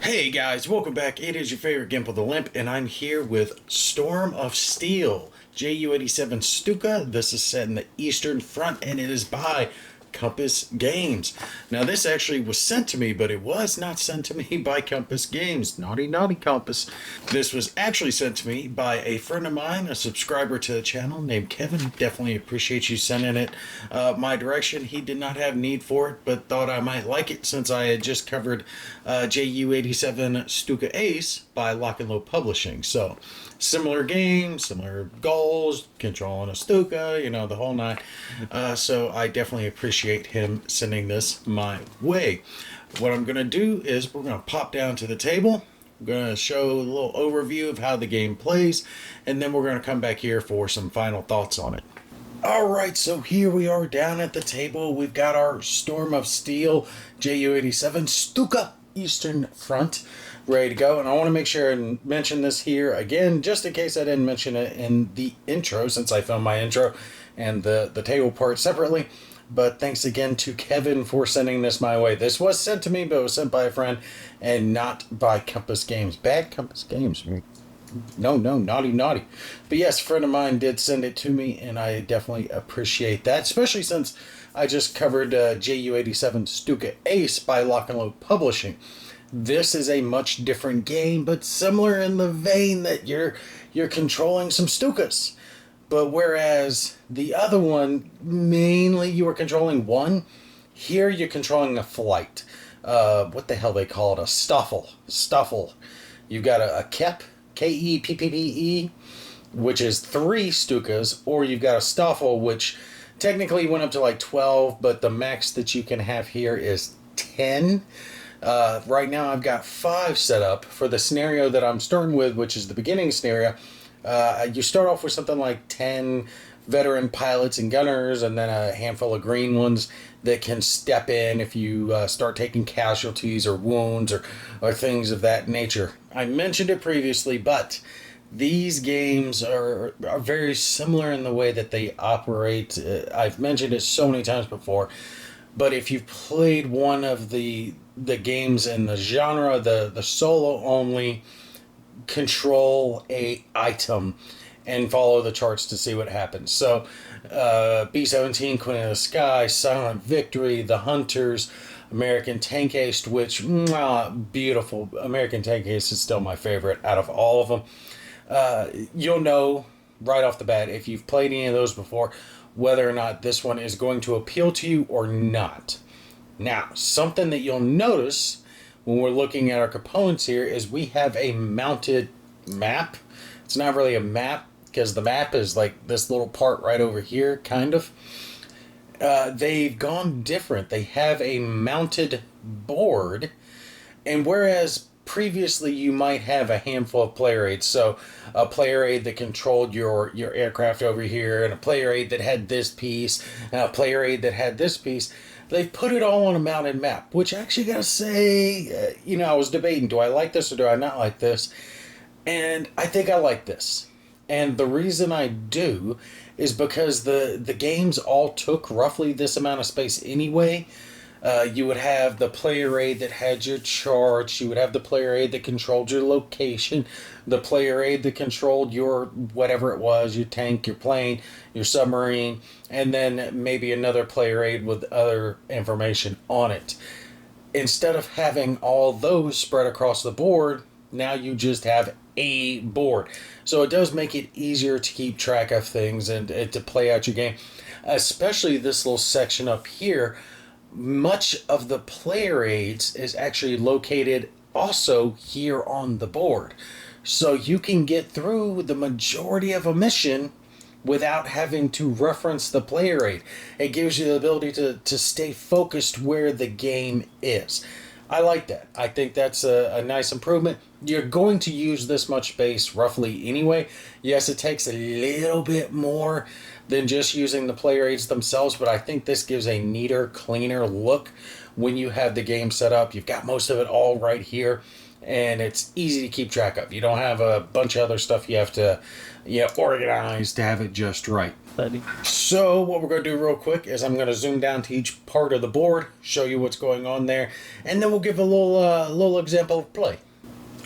Hey guys, welcome back. It is your favorite Gimp of the Limp, and I'm here with Storm of Steel, JU87 Stuka. This is set in the Eastern Front, and it is by Compass Games. Now, this actually was sent to me, but it was not sent to me by Compass Games. Naughty, naughty Compass. This was actually sent to me by a friend of mine, a subscriber to the channel named Kevin. Definitely appreciate you sending it my direction. He did not have need for it, but thought I might like it since I had just covered JU87 Stuka Ace by Lock and Load Publishing. So, similar game, similar goals, controlling a Stuka, you know, the whole nine. So I definitely appreciate him sending this my way. What I'm going to do is we're going to pop down to the table. I'm going to show a little overview of how the game plays, and then we're going to come back here for some final thoughts on it. Alright, so here we are down at the table. We've got our Storm of Steel JU87 Stuka Eastern Front ready to go, and I want to make sure and mention this here again, just in case I didn't mention it in the intro, since I filmed my intro and the table part separately. But thanks again to Kevin for sending this my way. This was sent to me, but it was sent by a friend and not by Compass Games. Bad Compass Games. No, naughty, naughty. But yes, a friend of mine did send it to me, and I definitely appreciate that, especially since I just covered JU87 Stuka Ace by Lock and Load Publishing. This is a much different game, but similar in the vein that you're controlling some Stukas. But whereas the other one, mainly you were controlling one, here you're controlling a flight. What the hell they call it? A stuffle. Stuffle. You've got a Kep, K-E-P-P-P-E, which is 3 Stukas, or you've got a stuffle, which technically went up to like 12, but the max that you can have here is 10. Right now I've got 5 set up for the scenario that I'm starting with, which is the beginning scenario. You start off with something like 10 veteran pilots and gunners, and then a handful of green ones that can step in if you start taking casualties or wounds or things of that nature. I mentioned it previously, but these games are very similar in the way that they operate. I've mentioned it so many times before, but if you've played one of the games in the genre, the solo only, control a item and follow the charts to see what happens. So B-17, Queen of the Sky, Silent Victory, The Hunters, American Tank Ace, which beautiful. American Tank Ace is still my favorite out of all of them. You'll know right off the bat, if you've played any of those before, whether or not this one is going to appeal to you or not. Now, something that you'll notice when we're looking at our components here is we have a mounted map. It's not really a map because the map is like this little part right over here, kind of. They've gone different. They have a mounted board, and whereas previously you might have a handful of player aids, so a player aid that controlled your aircraft over here, and a player aid that had this piece, and a player aid that had this piece, they've put it all on a mounted map, which I actually gotta say, I was debating, do I like this or do I not like this? And I think I like this. And the reason I do is because the games all took roughly this amount of space anyway. You would have the player aid that had your charts, you would have the player aid that controlled your location, the player aid that controlled your whatever it was, your tank, your plane, your submarine, and then maybe another player aid with other information on it. Instead of having all those spread across the board, now you just have a board. So it does make it easier to keep track of things and to play out your game. Especially this little section up here. Much of the player aids is actually located also here on the board. So you can get through the majority of a mission without having to reference the player aid. It gives you the ability to stay focused where the game is. I like that. I think that's a nice improvement. You're going to use this much space roughly anyway. Yes, it takes a little bit more than just using the player aids themselves, but I think this gives a neater, cleaner look when you have the game set up. You've got most of it all right here, and it's easy to keep track of. You don't have a bunch of other stuff you have to organize to have it just right. So what we're going to do real quick is I'm going to zoom down to each part of the board, show you what's going on there, and then we'll give a little example of play.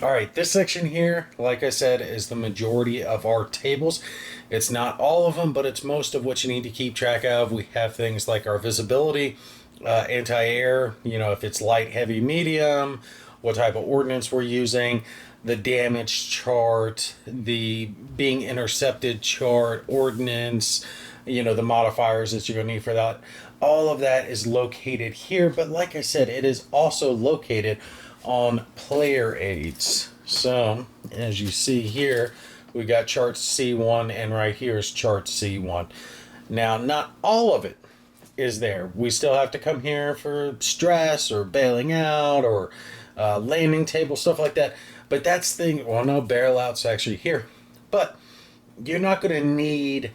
All right, this section here, like I said, is the majority of our tables. It's not all of them, but it's most of what you need to keep track of. We have things like our visibility, anti-air, if it's light, heavy, medium, what type of ordnance we're using, the damage chart, the being intercepted chart, ordnance, the modifiers that you're going to need for that. All of that is located here, but like I said, it is also located on player aids. So as you see here, we got chart C1, and right here is chart C1. Now, not all of it is there. We still have to come here for stress or bailing out or landing table, stuff like that. But that's the thing. Well, no, barrel out's actually here. But you're not going to need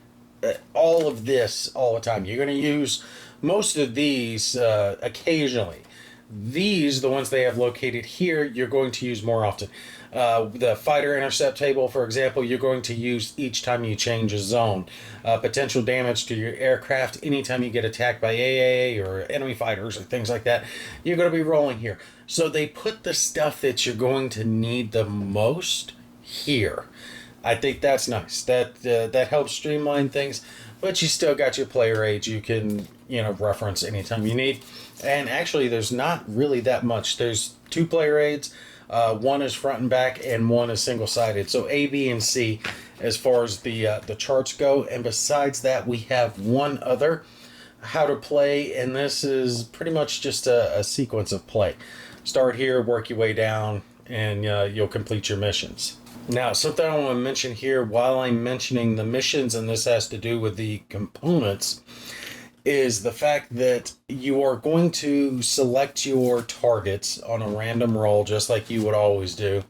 all of this all the time. You're going to use most of these occasionally. These, the ones they have located here, you're going to use more often. The fighter intercept table, for example, you're going to use each time you change a zone. Potential damage to your aircraft anytime you get attacked by AA or enemy fighters or things like that, you're going to be rolling here. So they put the stuff that you're going to need the most here. I think that's nice. That helps streamline things, but you still got your player aids you can reference anytime you need. And actually, there's not really that much. There's 2 player aids. One is front and back, and one is single-sided. So A, B, and C as far as the charts go. And besides that, we have one other how to play, and this is pretty much just a sequence of play. Start here, work your way down, and you'll complete your missions. Now, something I want to mention here while I'm mentioning the missions, and this has to do with the components, is the fact that you are going to select your targets on a random roll, just like you would always do.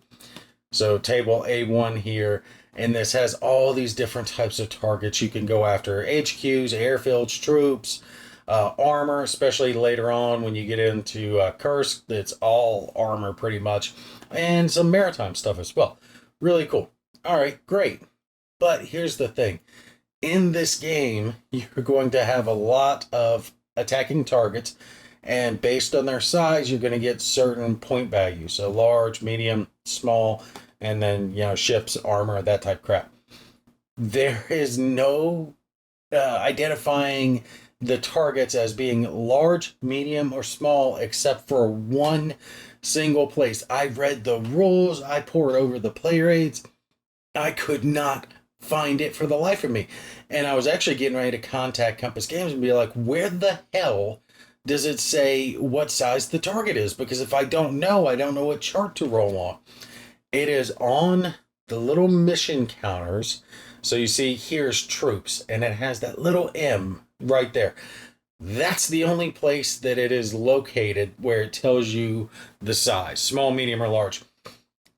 So table A1 here, and this has all these different types of targets you can go after. HQs, airfields, troops, armor, especially later on when you get into Kursk, that's all armor pretty much, and some maritime stuff as well. Really cool. All right, great. But here's the thing. In this game, you're going to have a lot of attacking targets, and based on their size, you're going to get certain point values. So large, medium, small, and then, ships, armor, that type of crap. There is no identifying the targets as being large, medium, or small, except for one single place. I read the rules. I poured over the player aids. I could not find it for the life of me. And I was actually getting ready to contact Compass Games and be like, where the hell does it say what size the target is? Because if I don't know what chart to roll on. It is on the little mission counters. So you see here's troops, and it has that little M right there. That's the only place that it is located where it tells you the size, small, medium, or large.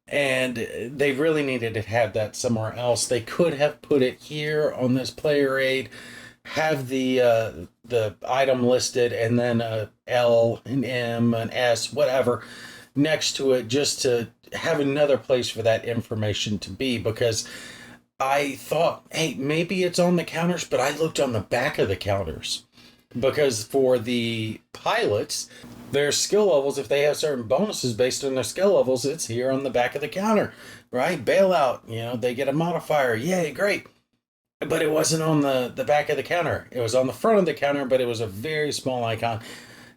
And they really needed to have that somewhere else. They could have put it here on this player aid, have the item listed, and then a L, an M, an S, whatever, next to it, just to have another place for that information to be. Because I thought, hey, maybe it's on the counters, but I looked on the back of the counters. Because for the pilots, their skill levels, if they have certain bonuses based on their skill levels, it's here on the back of the counter, right? Bailout, they get a modifier. Yay, great. But it wasn't on the back of the counter. It was on the front of the counter, but it was a very small icon.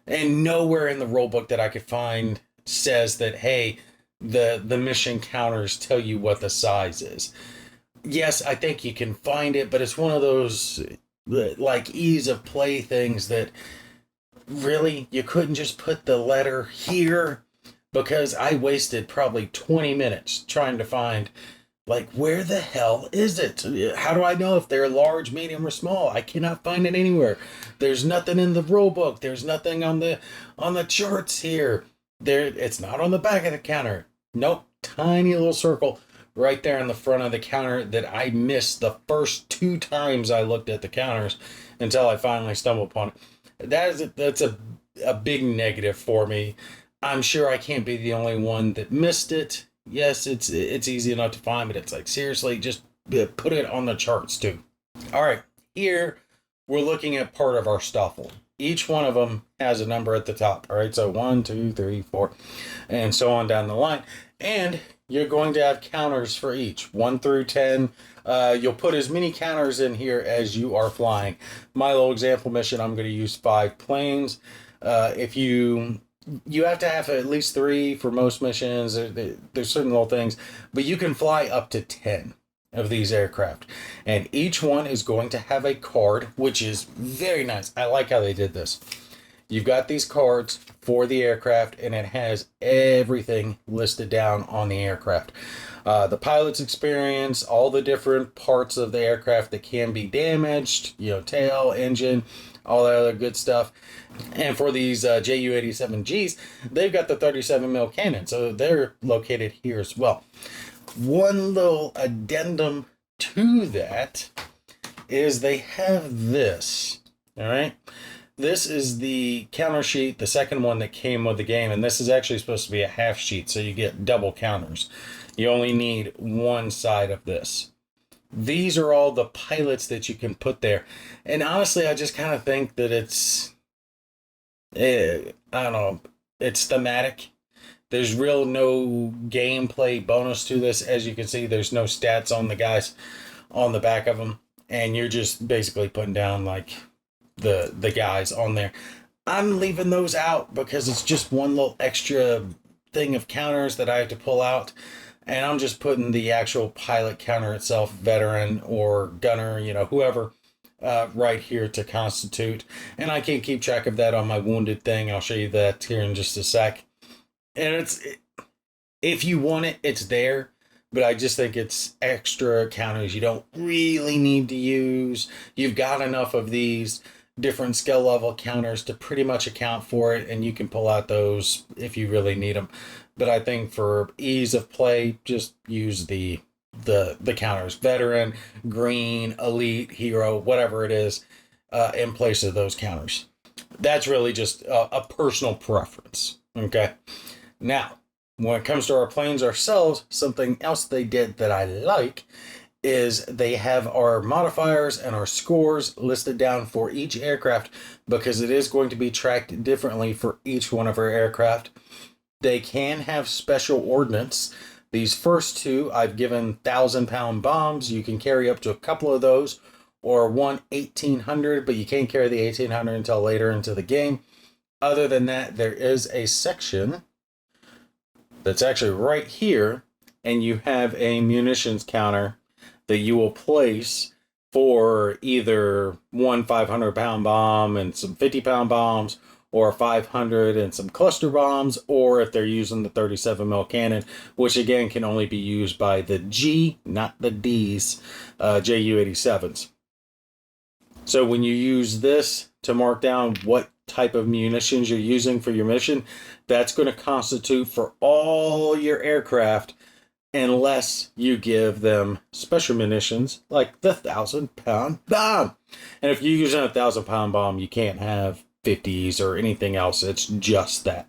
And nowhere in the rulebook that I could find says that, hey, the mission counters tell you what the size is. Yes, I think you can find it, but it's one of those like ease of play things that really you couldn't just put the letter here, because I wasted probably 20 minutes trying to find like where the hell is it? How do I know if they're large, medium, or small? I cannot find it anywhere. There's nothing in the rule book. There's nothing on the charts here. It's not on the back of the counter. Nope, tiny little circle right there in the front of the counter that I missed the first 2 times I looked at the counters until I finally stumbled upon it. That's a big negative for me. I'm sure I can't be the only one that missed it. Yes, it's easy enough to find, but it's like seriously, just put it on the charts too. All right, here we're looking at part of our stuffle. Each one of them has a number at the top. All right, so 1, 2, 3, 4, and so on down the line. And you're going to have counters for each 1 through 10. You'll put as many counters in here as you are flying. My little example mission, I'm going to use 5 planes. If you have to have at least 3 for most missions. There's certain little things, but you can fly up to 10 of these aircraft, and each one is going to have a card, which is very nice. I like how they did this. You've got these cards for the aircraft, and it has everything listed down on the aircraft. The pilot's experience, all the different parts of the aircraft that can be damaged, tail, engine, all that other good stuff. And for these JU87Gs, they've got the 37mm cannon, so they're located here as well. One little addendum to that is they have this. All right. This is the counter sheet, the second one that came with the game, and this is actually supposed to be a half sheet, so you get double counters. You only need one side of this. These are all the pilots that you can put there. And honestly, I just kind of think that it's, I don't know, it's thematic. There's real no gameplay bonus to this. As you can see, there's no stats on the guys on the back of them. And you're just basically putting down like the guys on there. I'm leaving those out because it's just one little extra thing of counters that I have to pull out. And I'm just putting the actual pilot counter itself, veteran or gunner, whoever, right here to constitute. And I can keep track of that on my wounded thing. I'll show you that here in just a sec. And if you want it, it's there. But I just think it's extra counters you don't really need to use. You've got enough of these different skill level counters to pretty much account for it. And you can pull out those if you really need them. But I think for ease of play, just use the counters. Veteran, green, elite, hero, whatever it is, in place of those counters. That's really just a personal preference. Okay. Now, when it comes to our planes ourselves, something else they did that I like is they have our modifiers and our scores listed down for each aircraft because it is going to be tracked differently for each one of our aircraft. They can have special ordnance. These first two, I've given 1,000-pound bombs. You can carry up to a couple of those, or one 1,800, but you can't carry the 1,800 until later into the game. Other than that, there is a section that's actually right here, and you have a munitions counter that you will place for either one 500-pound bomb and some 50-pound bombs, or 500 and some cluster bombs, or if they're using the 37mm cannon, which again can only be used by the G, not the D's, JU87s. So when you use this to mark down what type of munitions you're using for your mission, that's going to constitute for all your aircraft unless you give them special munitions like the 1,000-pound bomb. And if you're using a 1,000-pound bomb, you can't have 50s or anything else. It's just that.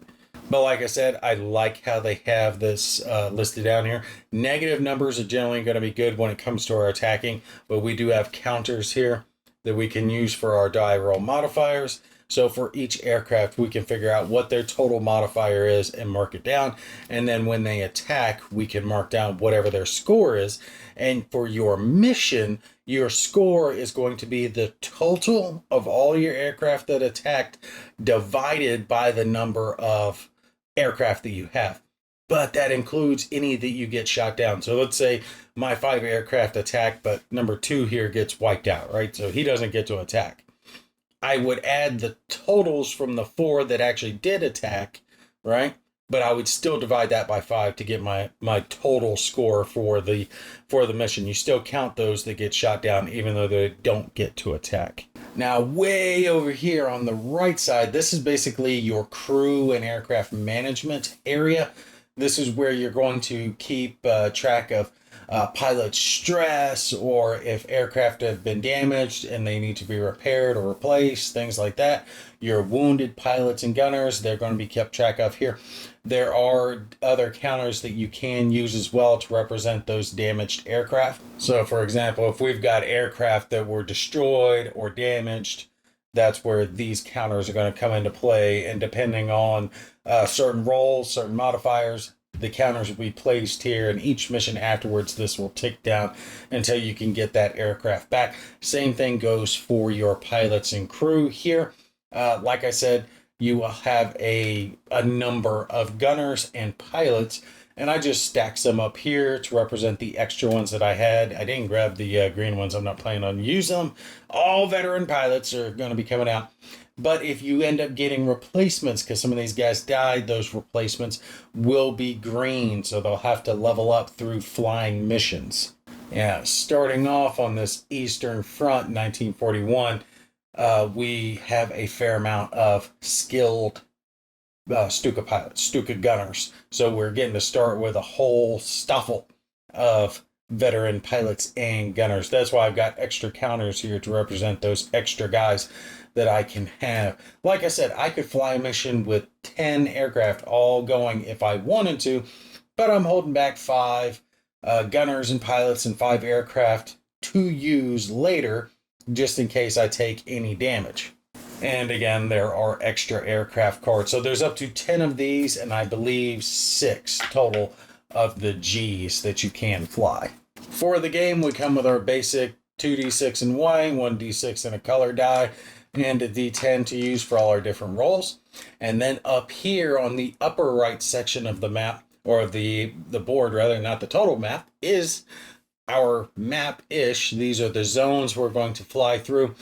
But like I said, I like how they have this listed down here. Negative numbers are generally going to be good when it comes to our attacking, but we do have counters here that we can use for our die roll modifiers. So for each aircraft, we can figure out what their total modifier is and mark it down. And then when they attack, we can mark down whatever their score is. And for your mission, your score is going to be the total of all your aircraft that attacked divided by the number of aircraft that you have. But that includes any that you get shot down. So let's say my 5 aircraft attack, but number 2 here gets wiped out, right? So he doesn't get to attack. I would add the totals from the 4 that actually did attack, right? But I would still divide that by 5 to get my total score for the mission. You still count those that get shot down, even though they don't get to attack. Now, way over here on the right side, this is basically your crew and aircraft management area. This is where you're going to keep track of pilot stress, or if aircraft have been damaged and they need to be repaired or replaced, things like that. Your wounded pilots and gunners, they're going to be kept track of here. There are other counters that you can use as well to represent those damaged aircraft. So for example, if we've got aircraft that were destroyed or damaged, that's where these counters are going to come into play. And depending on certain roles, certain modifiers, the counters will be placed here, and each mission afterwards, this will tick down until you can get that aircraft back. Same thing goes for your pilots and crew here. Like I said, you will have a number of gunners and pilots, and I just stacked some up here to represent the extra ones that I had. I didn't grab the green ones. I'm not planning on using them. All veteran pilots are going to be coming out. But if you end up getting replacements, because some of these guys died, those replacements will be green. So they'll have to level up through flying missions. Yeah, starting off on this Eastern Front, 1941, we have a fair amount of skilled Stuka pilots, Stuka gunners. So we're getting to start with a whole stuffle of veteran pilots and gunners. That's why I've got extra counters here to represent those extra guys that I can have. Like I said, I could fly a mission with 10 aircraft all going if I wanted to, but I'm holding back 5 gunners and pilots and 5 aircraft to use later, just in case I take any damage. And again, there are extra aircraft cards. So there's up to 10 of these, and I believe 6 total of the Gs that you can fly. For the game, we come with our basic 2d6 in white, 1d6 in a color die, and a d10 to use for all our different roles. And then up here on the upper right section of the map, or the board rather, not the total map, is our map-ish. These are the zones we're going to fly through.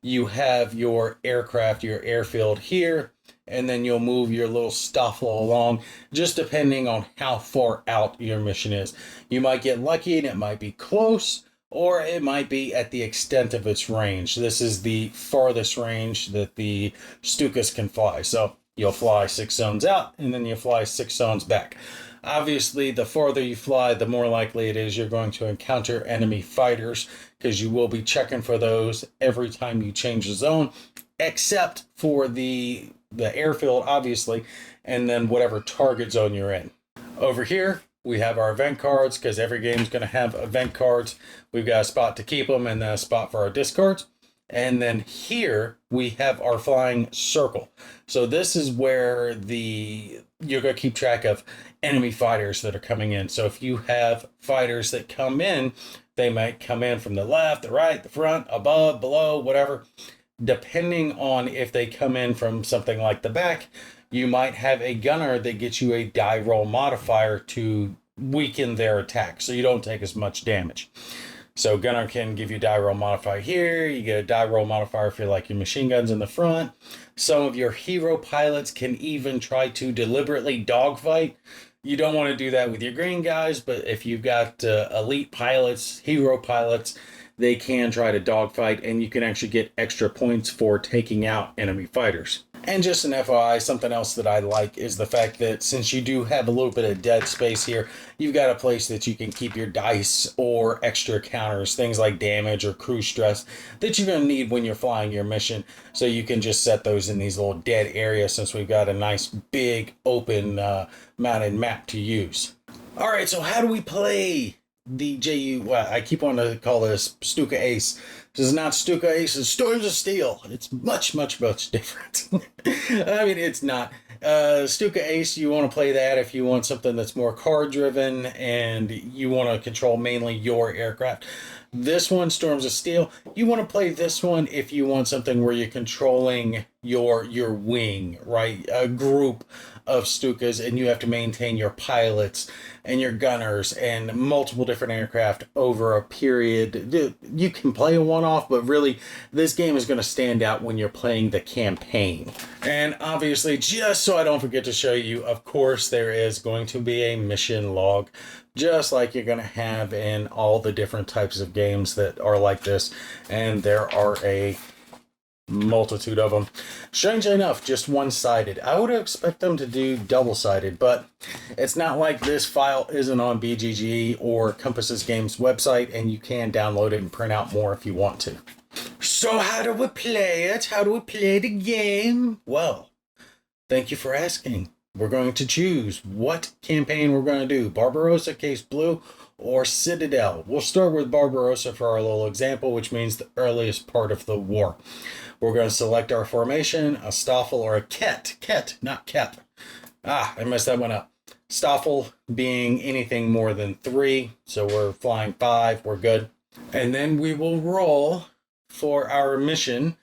You have your aircraft, your airfield here, and then you'll move your little stuff along, just depending on how far out your mission is. You might get lucky and it might be close, or it might be at the extent of its range. This is the farthest range that the Stukas can fly. So you'll fly 6 zones out, and then you fly 6 zones back. Obviously, the farther you fly, the more likely it is you're going to encounter enemy fighters, because you will be checking for those every time you change the zone, except for the airfield, obviously, and then whatever target zone you're in. Over here, we have our event cards, because every game is going to have event cards. We've got a spot to keep them and then a spot for our discards. And then here we have our flying circle. So this is where you're going to keep track of enemy fighters that are coming in. So if you have fighters that come in, they might come in from the left, the right, the front, above, below, whatever. Depending on if they come in from something like the back, you might have a gunner that gets you a die roll modifier to weaken their attack, so you don't take as much damage. So gunner can give you die roll modifier here. You get a die roll modifier for like your machine guns in the front. Some of your hero pilots can even try to deliberately dogfight. You don't want to do that with your green guys, but if you've got elite pilots, hero pilots, they can try to dogfight, and you can actually get extra points for taking out enemy fighters. And just an FYI, something else that I like is the fact that since you do have a little bit of dead space here, you've got a place that you can keep your dice or extra counters, things like damage or crew stress, that you're going to need when you're flying your mission. So you can just set those in these little dead areas, since we've got a nice big open mounted map to use. All right, so how do we play the I keep wanting to call this Stuka Ace. This is not Stuka Ace, it's Storms of Steel. It's much, much, much different. I mean, it's not. Stuka Ace, you want to play that if you want something that's more card driven and you want to control mainly your aircraft. This one, Storms of Steel, you want to play this one if you want something where you're controlling your wing, right? A group of Stukas, and you have to maintain your pilots and your gunners and multiple different aircraft over a period. You can play a one-off, but really this game is going to stand out when you're playing the campaign. And obviously, just so I don't forget to show you, of course, there is going to be a mission log, just like you're going to have in all the different types of games that are like this. And there are a multitude of them. Strangely enough, just one-sided. I would expect them to do double-sided, but it's not like this file isn't on BGG or Compass's Games website, and you can download it and print out more if you want to. So how do we play it? How do we play the game? Well, thank you for asking. We're going to choose what campaign we're going to do. Barbarossa, Case Blue, or Citadel. We'll start with Barbarossa for our little example, which means the earliest part of the war. We're going to select our formation, a Stoffel or a Ket. Ket, not Kep. Ah, I messed that one up. Stoffel being anything more than 3, so we're flying 5, we're good. And then we will roll for our mission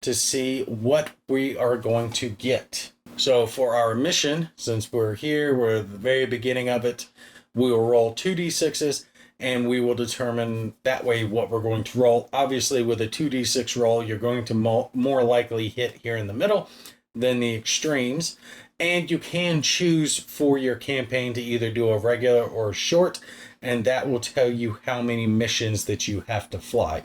to see what we are going to get. So for our mission, since we're here, we're at the very beginning of it, we will roll 2d6s, and we will determine that way what we're going to roll. Obviously, with a 2d6 roll, you're going to more likely hit here in the middle than the extremes. And you can choose for your campaign to either do a regular or a short, and that will tell you how many missions that you have to fly.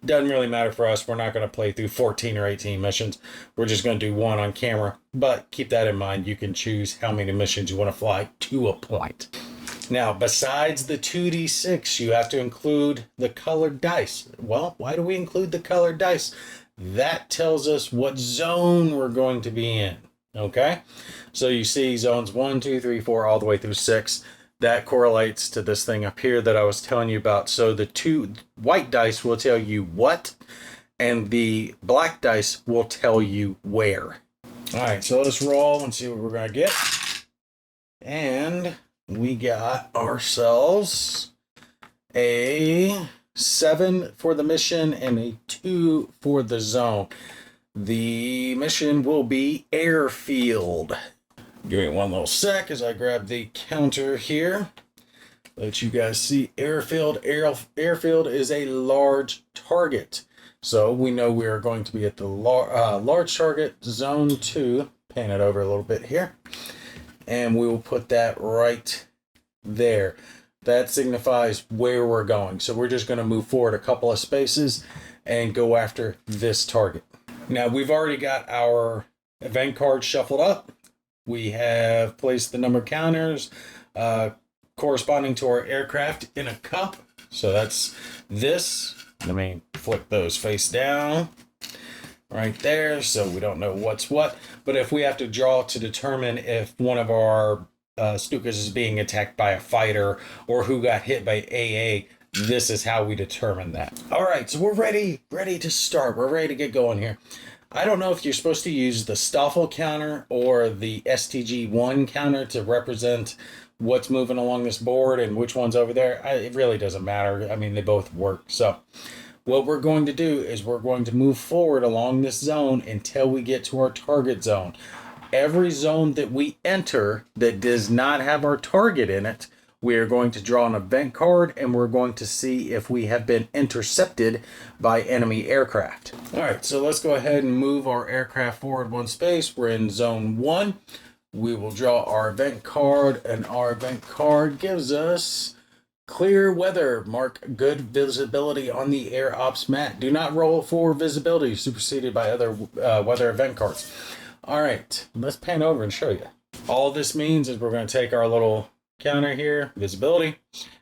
Doesn't really matter for us. We're not going to play through 14 or 18 missions. We're just going to do one on camera. But keep that in mind. You can choose how many missions you want to fly to a point. Now, besides the 2d6, you have to include the colored dice. Well, why do we include the colored dice? That tells us what zone we're going to be in. Okay? So you see zones 1, 2, 3, 4, all the way through 6. That correlates to this thing up here that I was telling you about. So the 2 white dice will tell you what, and the black dice will tell you where. All right, so let's roll and see what we're going to get. And we got ourselves a 7 for the mission and a 2 for the zone. The mission will be Airfield. Give me one little sec as I grab the counter here. Let you guys see Airfield. Airfield is a large target. So we know we are going to be at the large target, zone 2. Pan it over a little bit here. And we will put that right there. That signifies where we're going. So we're just going to move forward a couple of spaces and go after this target. Now, we've already got our event card shuffled up. We have placed the number counters corresponding to our aircraft in a cup. So that's this. Let me flip those face down right there so we don't know what's what. But if we have to draw to determine if one of our Stukas is being attacked by a fighter or who got hit by AA, this is how we determine that. All right, so we're ready to start. We're ready to get going here. I don't know if you're supposed to use the Stoffel counter or the STG1 counter to represent what's moving along this board and which one's over there. It really doesn't matter. I mean, they both work. So what we're going to do is we're going to move forward along this zone until we get to our target zone. Every zone that we enter that does not have our target in it, we are going to draw an event card, and we're going to see if we have been intercepted by enemy aircraft. All right, so let's go ahead and move our aircraft forward one space. We're in zone 1. We will draw our event card, and our event card gives us clear weather. Mark good visibility on the air ops map. Do not roll for visibility superseded by other weather event cards. All right, let's pan over and show you. All this means is we're going to take our little counter here, visibility,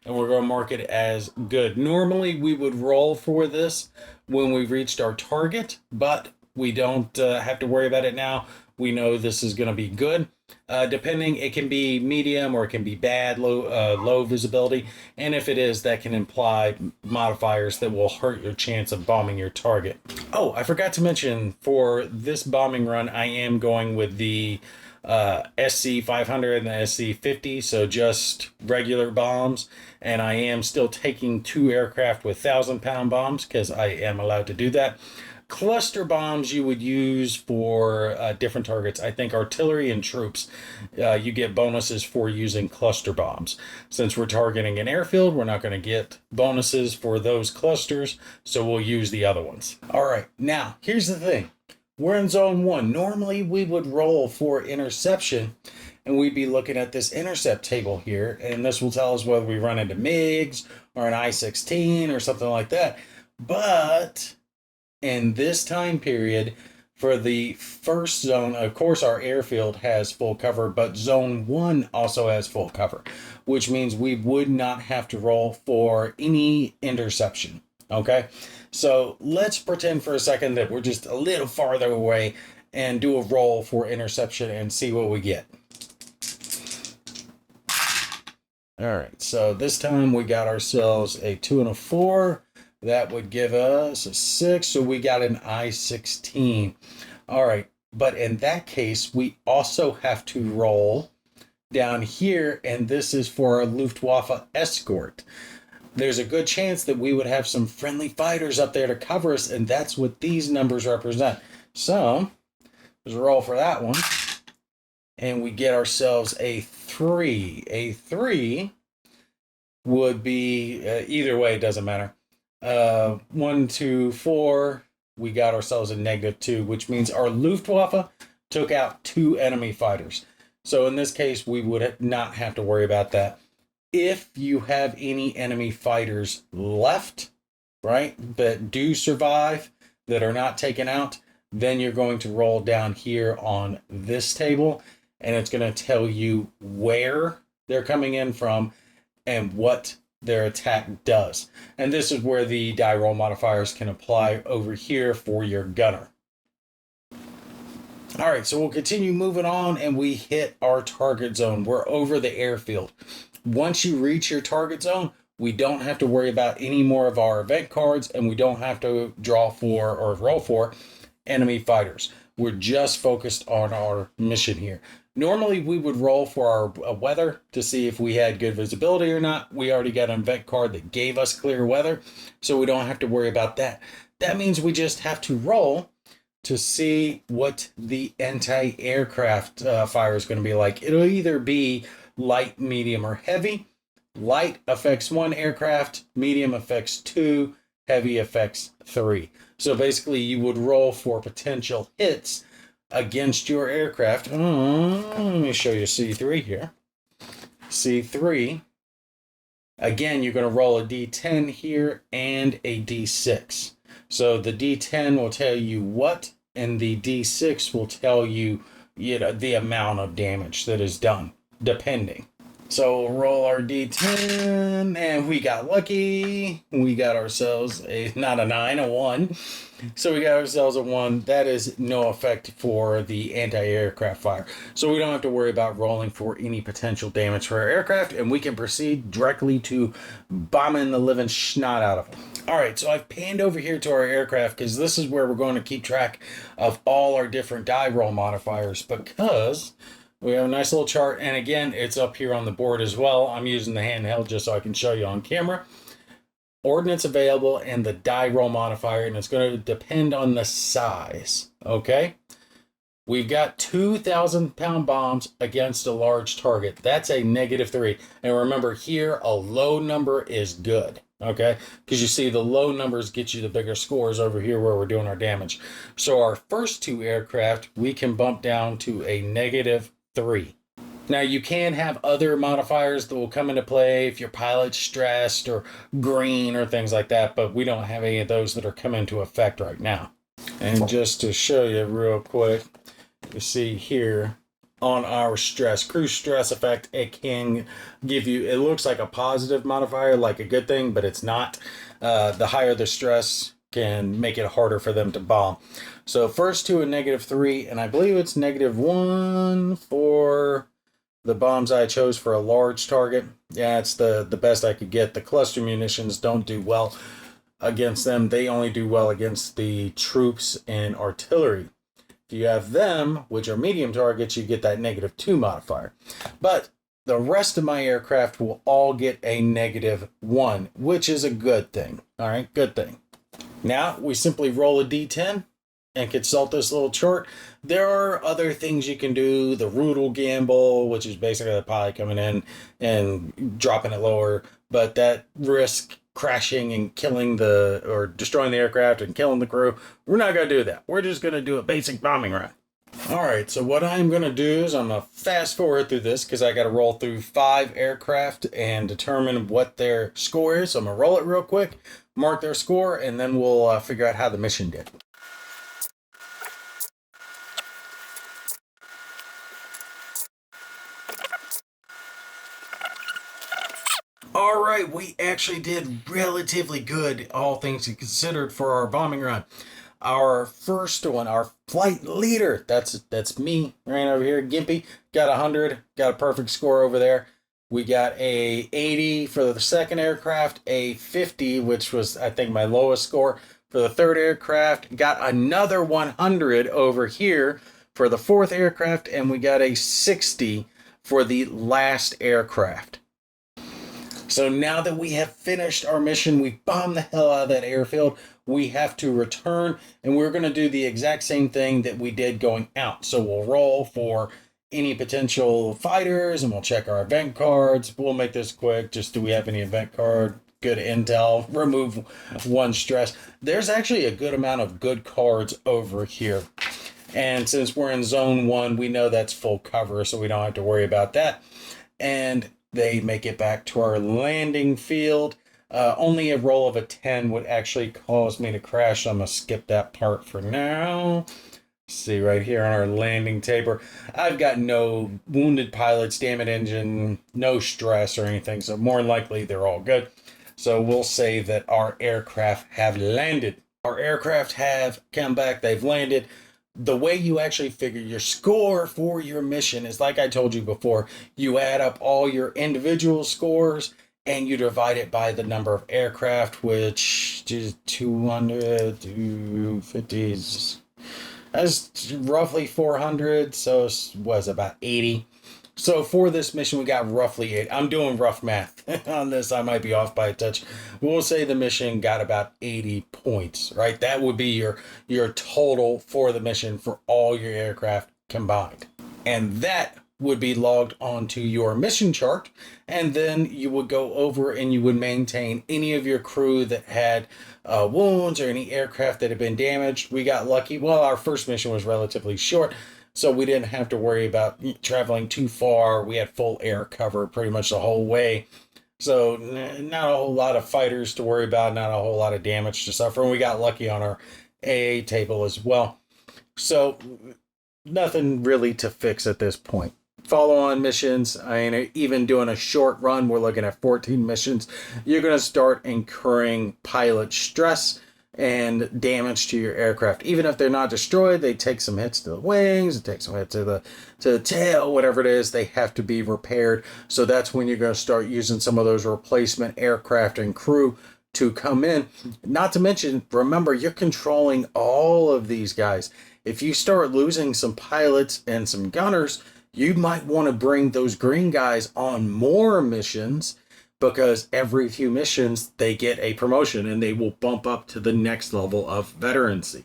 and we're going to mark it as good. Normally we would roll for this when we've reached our target, but we don't have to worry about it now. We know this is going to be good. Depending, it can be medium or it can be bad, low visibility, and if it is, that can imply modifiers that will hurt your chance of bombing your target. Oh, I forgot to mention, for this bombing run, I am going with the SC500 and the SC50, so just regular bombs, and I am still taking 2 aircraft with 1,000-pound bombs because I am allowed to do that. Cluster bombs you would use for different targets. I think artillery and troops, you get bonuses for using cluster bombs. Since we're targeting an airfield, we're not going to get bonuses for those clusters, so we'll use the other ones. All right, now here's the thing. We're in zone 1. Normally we would roll for interception, and we'd be looking at this intercept table here, and this will tell us whether we run into MiGs or an I-16 or something like that. But in this time period, for the first zone, of course, our airfield has full cover, but zone 1 also has full cover, which means we would not have to roll for any interception. Okay, so let's pretend for a second that we're just a little farther away and do a roll for interception and see what we get. All right, so this time we got ourselves a 2 and a 4. That would give us a 6, so we got an I-16. All right, but in that case, we also have to roll down here, and this is for our Luftwaffe escort. There's a good chance that we would have some friendly fighters up there to cover us, and that's what these numbers represent. So, let's roll for that one. And we get ourselves a 3. A 3 would be, either way, it doesn't matter. 1, 2, 4, we got ourselves a -2, which means our Luftwaffe took out 2 enemy fighters. So in this case, we would not have to worry about that. If you have any enemy fighters left, right, that do survive, that are not taken out, then you're going to roll down here on this table, and it's going to tell you where they're coming in from and what their attack does. And this is where the die roll modifiers can apply over here for your gunner. All right, so we'll continue moving on, and we hit our target zone. We're over the airfield. Once you reach your target zone, we don't have to worry about any more of our event cards, and we don't have to draw for or roll for enemy fighters. We're just focused on our mission here. Normally, we would roll for our weather to see if we had good visibility or not. We already got an event card that gave us clear weather, so we don't have to worry about that. That means we just have to roll to see what the anti-aircraft fire is going to be like. It'll either be light, medium, or heavy. Light affects 1 aircraft, medium affects 2, heavy affects 3. So basically, you would roll for potential hits against your aircraft. Let me show you C3 here. C3. Again, you're going to roll a D10 here and a D6. So the D10 will tell you what, and the D6 will tell you, the amount of damage that is done, depending. So we'll roll our D10, and we got lucky. We got ourselves not a 9, a 1. So we got ourselves a 1. That is no effect for the anti-aircraft fire. So we don't have to worry about rolling for any potential damage for our aircraft, and we can proceed directly to bombing the living snot out of them. All right, so I've panned over here to our aircraft because this is where we're going to keep track of all our different die roll modifiers, because we have a nice little chart, and again, it's up here on the board as well. I'm using the handheld just so I can show you on camera. Ordnance available and the die roll modifier, and it's going to depend on the size, okay? We've got 2,000-pound bombs against a large target. That's a -3. And remember, here, a low number is good, okay? Because you see, the low numbers get you the bigger scores over here where we're doing our damage. So our first 2 aircraft, we can bump down to a -3. Now, you can have other modifiers that will come into play if your pilot's stressed or green or things like that, but we don't have any of those that are coming into effect right now. And just to show you real quick, you see here on our stress, crew stress effect, it can give you, it looks like a positive modifier, like a good thing, but it's not. The higher the stress can make it harder for them to bomb. So first 2 a -3, and I believe it's -1 for the bombs I chose for a large target. Yeah, it's the best I could get. The cluster munitions don't do well against them. They only do well against the troops and artillery. If you have them, which are medium targets, you get that -2 modifier. But the rest of my aircraft will all get a -1, which is a good thing. All right, good thing. Now we simply roll a D10 and consult this little chart. There are other things you can do. The Rudel gamble, which is basically the pilot coming in and dropping it lower, but that risk crashing and killing or destroying the aircraft and killing the crew. We're not going to do that. We're just going to do a basic bombing run. Alright, so what I'm going to do is I'm going to fast forward through this because I got to roll through 5 aircraft and determine what their score is. So I'm going to roll it real quick, mark their score, and then we'll figure out how the mission did. Alright, we actually did relatively good, all things considered, for our bombing run. Our first one, our flight leader, that's me right over here, Gimpy, got 100, got a perfect score over there. We got a 80 for the second aircraft, a 50, which was, I think, my lowest score for the third aircraft. Got another 100 over here for the fourth aircraft, and we got a 60 for the last aircraft. So now that we have finished our mission, we bombed the hell out of that airfield, we have to return, and we're going to do the exact same thing that we did going out. So we'll roll for any potential fighters, and we'll check our event cards. We'll make this quick. Just, do we have any event card? Good intel. Remove 1 stress. There's actually a good amount of good cards over here. And since we're in zone 1, we know that's full cover, so we don't have to worry about that. And they make it back to our landing field. Only a roll of a 10 would actually cause me to crash. So I'm going to skip that part for now. See right here on our landing taper, I've got no wounded pilots, damaged engine, no stress or anything. So more than likely they're all good. So we'll say that our aircraft have landed. Our aircraft have come back. They've landed. The way you actually figure your score for your mission is, like I told you before, you add up all your individual scores and you divide it by the number of aircraft, which is 200, 250, that's roughly 400, so it was about 80. So for this mission, we got roughly 8. I'm doing rough math on this. I might be off by a touch. We'll say the mission got about 80 points, right? That would be your total for the mission for all your aircraft combined. And that would be logged onto your mission chart. And then you would go over and you would maintain any of your crew that had wounds or any aircraft that had been damaged. We got lucky. Well, our first mission was relatively short, so we didn't have to worry about traveling too far. We had full air cover pretty much the whole way. So not a whole lot of fighters to worry about, not a whole lot of damage to suffer. And we got lucky on our AA table as well. So nothing really to fix at this point. Follow-on missions, I mean, even doing a short run, we're looking at 14 missions. You're going to start incurring pilot stress and damage to your aircraft. Even if they're not destroyed, they take some hits to the wings, they take some hits to the tail, whatever it is, they have to be repaired. So that's when you're going to start using some of those replacement aircraft and crew to come in. Not to mention, remember, you're controlling all of these guys. If you start losing some pilots and some gunners, you might want to bring those green guys on more missions, because every few missions they get a promotion and they will bump up to the next level of veterancy.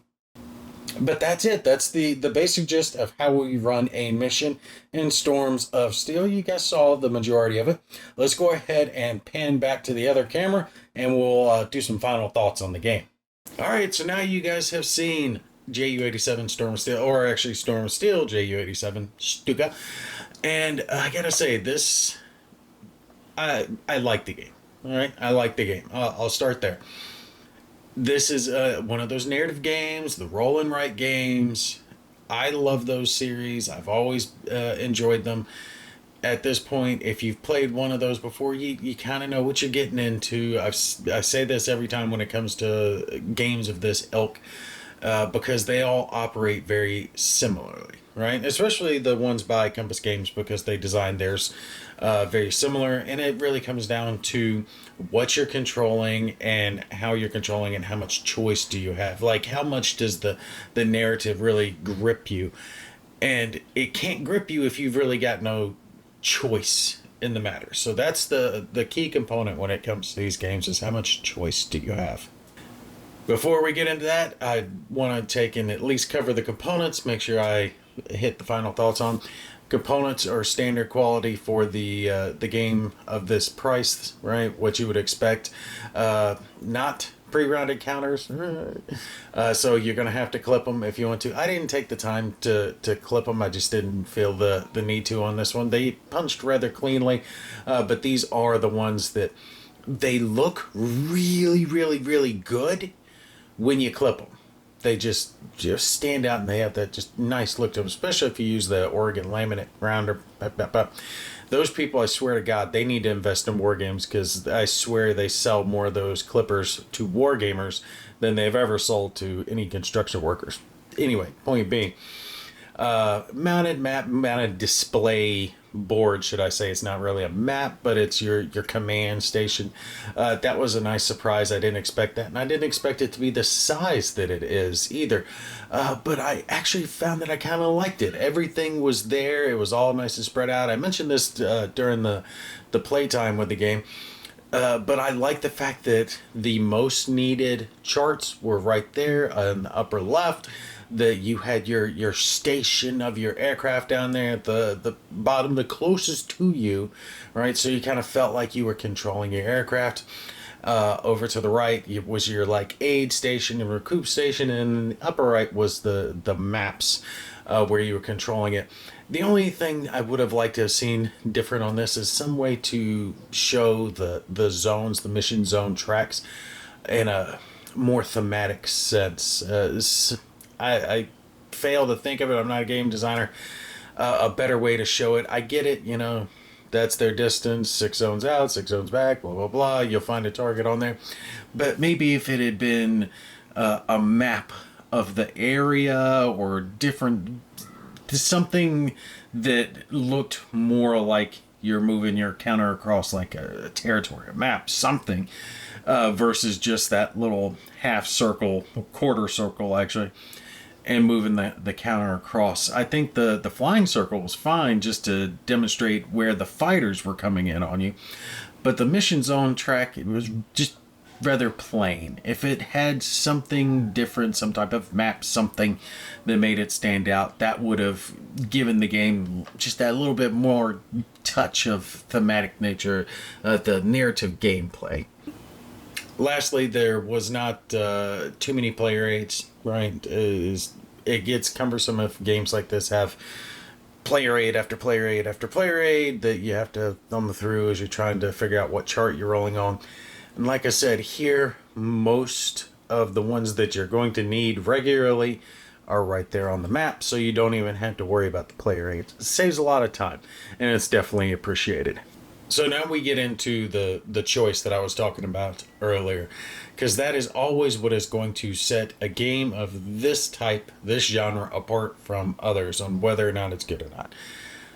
But that's it. That's the basic gist of how we run a mission in Storms of Steel. You guys saw the majority of it. Let's go ahead and pan back to the other camera and we'll do some final thoughts on the game. All right, so now you guys have seen JU87 Storm of Steel, or actually Storm of Steel JU87 Stuka. And I gotta say, this, I like the game. All right, I like the game. I'll start there. This is one of those narrative games, the roll and write games. I love those series. I've always enjoyed them. At this point, if you've played one of those before, you kind of know what you're getting into. I say this every time when it comes to games of this ilk, because they all operate very similarly, right? Especially the ones by Compass Games, because they designed theirs very similar. And it really comes down to what you're controlling and how you're controlling and how much choice do you have. Like, how much does the narrative really grip you? And it can't grip you if you've really got no choice in the matter. So that's the key component when it comes to these games, is how much choice do you have. Before we get into that, I want to take and at least cover the components, make sure I hit the final thoughts on. Components are standard quality for the game of this price, right? What you would expect. Not pre-rounded counters. So you're going to have to clip them if you want to. I didn't take the time to clip them. I just didn't feel the need to on this one. They punched rather cleanly, but these are the ones that they look really, really, really good when you clip them. They just stand out, and they have that just nice look to them, especially if you use the Oregon laminate rounder. Those people, I swear to God, they need to invest in war games, because I swear they sell more of those clippers to war gamers than they've ever sold to any construction workers. Anyway, point being, mounted display board, should I say. It's not really a map, but it's your command station. That was a nice surprise. I didn't expect that, and I didn't expect it to be the size that it is either. But I actually found that I kind of liked it. Everything was there. It was all nice and spread out. I mentioned this during the playtime with the game. But I like the fact that the most needed charts were right there in the upper left. That you had your station of your aircraft down there at the bottom, the closest to you, right? So you kind of felt like you were controlling your aircraft. Over to the right was your like aid station and recoup station, and the upper right was the maps where you were controlling it. The only thing I would have liked to have seen different on this is some way to show the zones, the mission zone tracks, in a more thematic sense. I fail to think of it. I'm not a game designer. A better way to show it. I get it, that's their distance, 6 zones out, 6 zones back, blah, blah, blah. You'll find a target on there. But maybe if it had been a map of the area or something that looked more like you're moving your counter across like a territory, a map, something, versus just that little half circle, quarter circle actually, and moving the counter across. I think the flying circle was fine just to demonstrate where the fighters were coming in on you. But the mission zone track, it was just rather plain. If it had something different, some type of map, something that made it stand out, that would have given the game just that little bit more touch of thematic nature, the narrative gameplay. Lastly, there was not too many player aids, right? It gets cumbersome if games like this have player aid after player aid after player aid that you have to thumb through as you're trying to figure out what chart you're rolling on. And like I said, here, most of the ones that you're going to need regularly are right there on the map, so you don't even have to worry about the player aids. It saves a lot of time, and it's definitely appreciated. So now we get into the choice that I was talking about earlier, because that is always what is going to set a game of this type, this genre, apart from others on whether or not it's good or not.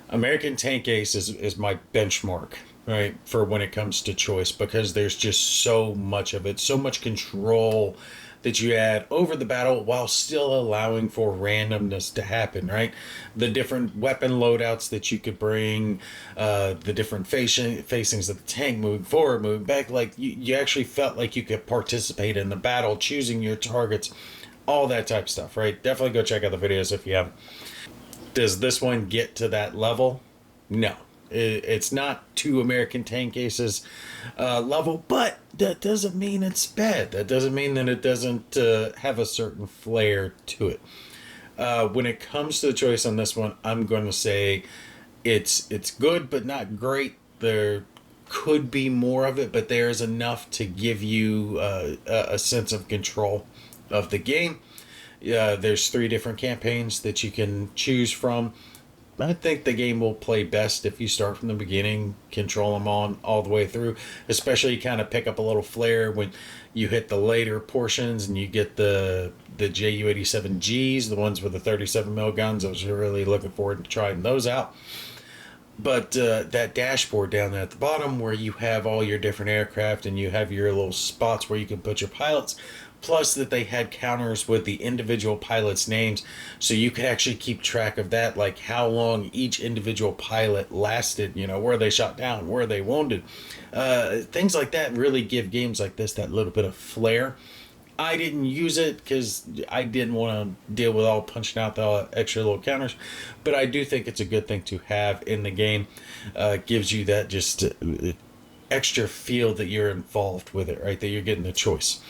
American Tank Ace is my benchmark, right, for when it comes to choice, because there's just so much of it, so much control that you add over the battle while still allowing for randomness to happen, right? The different weapon loadouts that you could bring, the different facings of the tank, moving forward, moving back, like you actually felt like you could participate in the battle, choosing your targets, all that type of stuff, right? Definitely go check out the videos if you haven't. Does this one get to that level? No. It's not two American Tank Aces level, but that doesn't mean it's bad. That doesn't mean that it doesn't have a certain flair to it. When it comes to the choice on this one, I'm going to say it's good, but not great. There could be more of it, but there's enough to give you a sense of control of the game. There's 3 different campaigns that you can choose from. I think the game will play best if you start from the beginning, control them all the way through. Especially, you kind of pick up a little flair when you hit the later portions and you get the JU87Gs, the ones with the 37mm guns. I was really looking forward to trying those out. But that dashboard down there at the bottom, where you have all your different aircraft and you have your little spots where you can put your pilots, plus that they had counters with the individual pilots' names, so you could actually keep track of that, like how long each individual pilot lasted, were they shot down, were they wounded. Things like that really give games like this that little bit of flair. I didn't use it because I didn't want to deal with all punching out the extra little counters, but I do think it's a good thing to have in the game. Gives you that just extra feel that you're involved with it, right? That you're getting the choice.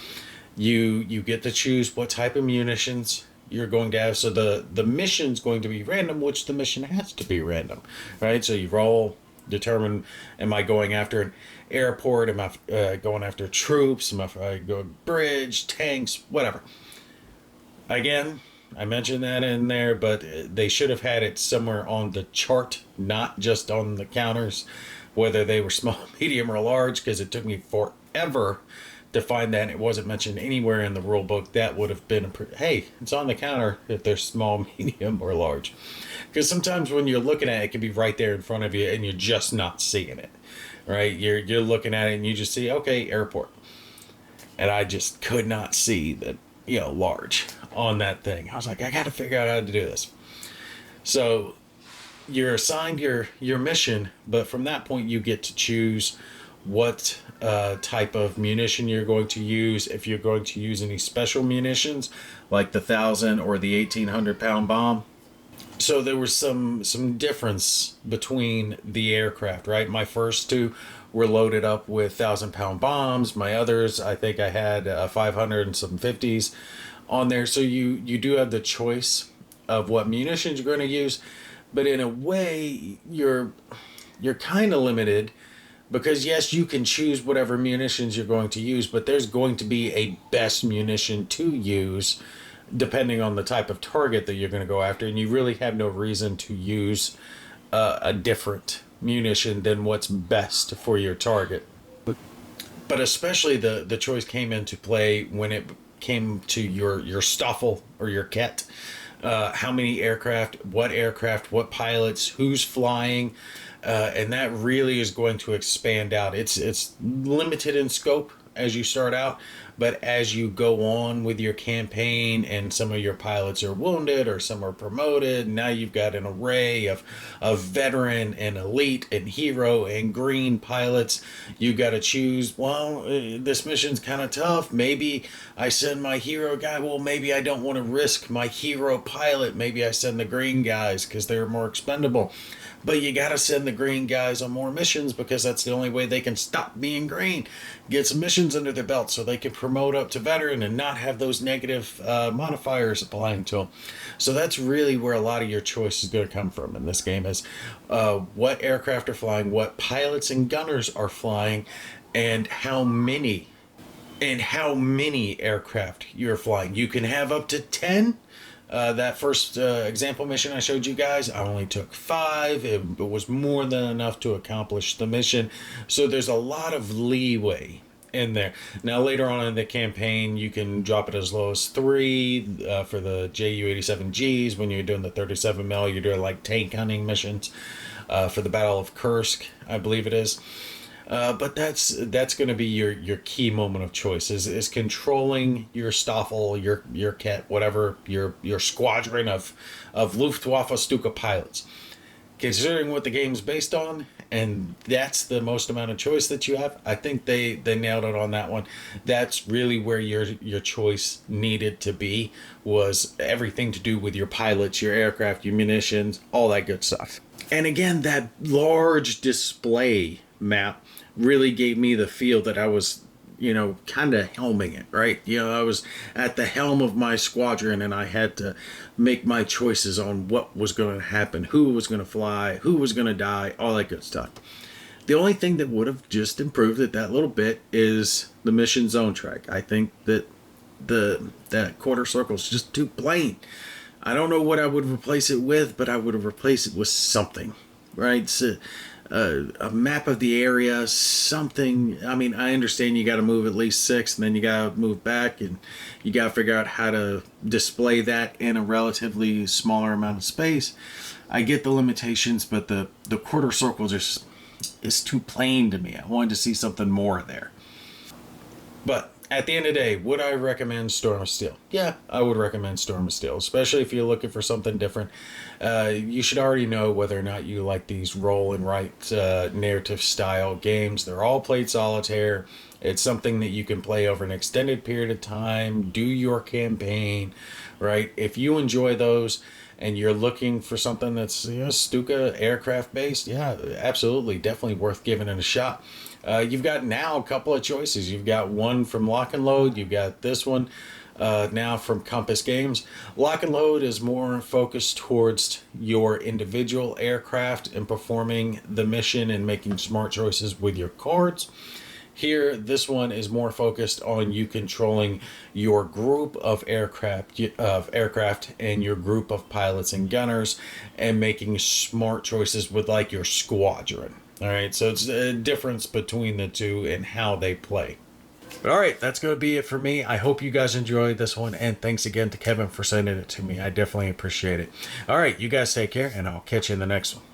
You get to choose what type of munitions you're going to have. So the mission's going to be random, which the mission has to be random, right? So you roll, determine, am I going after an airport? Am I going after troops? Am I going bridge, tanks, whatever? Again, I mentioned that in there, but they should have had it somewhere on the chart, not just on the counters, whether they were small, medium, or large, because it took me forever to find that. It wasn't mentioned anywhere in the rule book. That would have been hey, it's on the counter if they're small, medium, or large. Because sometimes when you're looking at it, it can be right there in front of you and you're just not seeing it, right? You're looking at it and you just see, okay, airport. And I just could not see that, large on that thing. I was like, I got to figure out how to do this. So you're assigned your mission, but from that point you get to choose what type of munition you're going to use. If you're going to use any special munitions like the 1,000 or the 1,800-pound bomb. So there was some difference between the aircraft, right? My first two were loaded up with 1,000-pound bombs. My others, I think I had 500 and some 50s on there. So you do have the choice of what munitions you're going to use, but in a way you're kind of limited, because yes, you can choose whatever munitions you're going to use, but there's going to be a best munition to use depending on the type of target that you're going to go after, and you really have no reason to use a different munition than what's best for your target. But especially the choice came into play when it came to your Stoffel or your Ket. How many aircraft, what pilots, who's flying, and that really is going to expand out. It's limited in scope as you start out, but as you go on with your campaign and some of your pilots are wounded or some are promoted, now you've got an array of veteran and elite and hero and green pilots. You got to choose, well, this mission's kind of tough. Maybe I send my hero guy. Well, maybe I don't want to risk my hero pilot. Maybe I send the green guys because they're more expendable. But you got to send the green guys on more missions because that's the only way they can stop being green. Get some missions under their belt so they can promote up to veteran and not have those negative modifiers applying to them. So that's really where a lot of your choice is going to come from in this game, is what aircraft are flying, what pilots and gunners are flying, and how many aircraft you're flying. You can have up to 10. That first example mission I showed you guys, I only took 5. It was more than enough to accomplish the mission. So there's a lot of leeway in there. Now later on in the campaign, you can drop it as low as 3 for the JU87Gs. When you're doing the 37 mil, you're doing like tank hunting missions for the Battle of Kursk, I believe it is. But that's going to be your key moment of choice is controlling your Stoffel, your Ket, whatever, your squadron of Luftwaffe Stuka pilots. Considering what the game's based on, and that's the most amount of choice that you have, I think they nailed it on that one. That's really where your choice needed to be, was everything to do with your pilots, your aircraft, your munitions, all that good stuff. And again, that large display map really gave me the feel that I was, kind of helming it, right? I was at the helm of my squadron and I had to make my choices on what was going to happen, who was going to fly, who was going to die, all that good stuff. The only thing that would have just improved it that little bit is the mission zone track. I think that that quarter circle is just too plain. I don't know what I would replace it with, but I would have replaced it with something, right? So, a map of the area, something. I mean, I understand you got to move at least 6, and then you got to move back, and you got to figure out how to display that in a relatively smaller amount of space. I get the limitations, but the quarter circle just is too plain to me. I wanted to see something more there. But at the end of the day, would I recommend Storm of Steel? Yeah, I would recommend Storm of Steel, especially if you're looking for something different. You should already know whether or not you like these roll and write narrative style games. They're all played solitaire. It's something that you can play over an extended period of time, do your campaign, right? If you enjoy those, and you're looking for something that's, Stuka aircraft based, yeah, absolutely, definitely worth giving it a shot. You've got now a couple of choices. You've got one from Lock and Load. You've got this one now from Compass Games. Lock and Load is more focused towards your individual aircraft and performing the mission and making smart choices with your cards. Here, this one is more focused on you controlling your group of aircraft and your group of pilots and gunners, and making smart choices with like your squadron. All right, so it's a difference between the two and how they play. But all right, that's going to be it for me. I hope you guys enjoyed this one, and thanks again to Kevin for sending it to me. I definitely appreciate it. All right, you guys take care, and I'll catch you in the next one.